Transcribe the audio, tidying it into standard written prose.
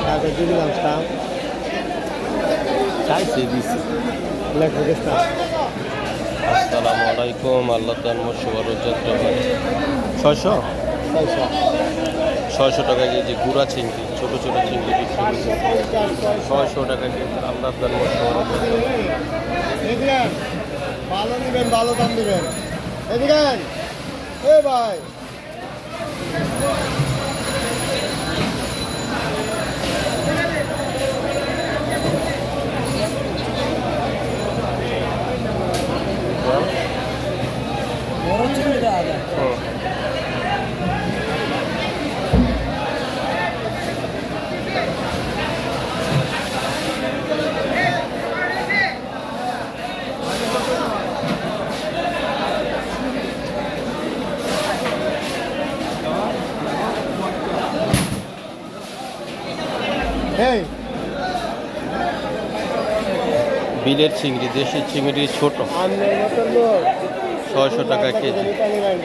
টাকা দিয়ে দিলাম স্টাম্প চাইছে দিছি লেখা গেছে আসসালামু আলাইকুম আল্লাহ তার শুভরোজাত্র 600 টাকা কেজি গুড়া চিংড়ি ছোট ছোট চিংড়ি বিক্রি করছে 600 টাকা কেজি আল্লাহ তার এদিকেন ভালো নেবেন ভালো দাম দিবেন এদিকেন এ ভাই এই বিলের চিংড়ি দেশি চিংড়ি ছোট আমনের মতন লোক 600 টাকা কেজি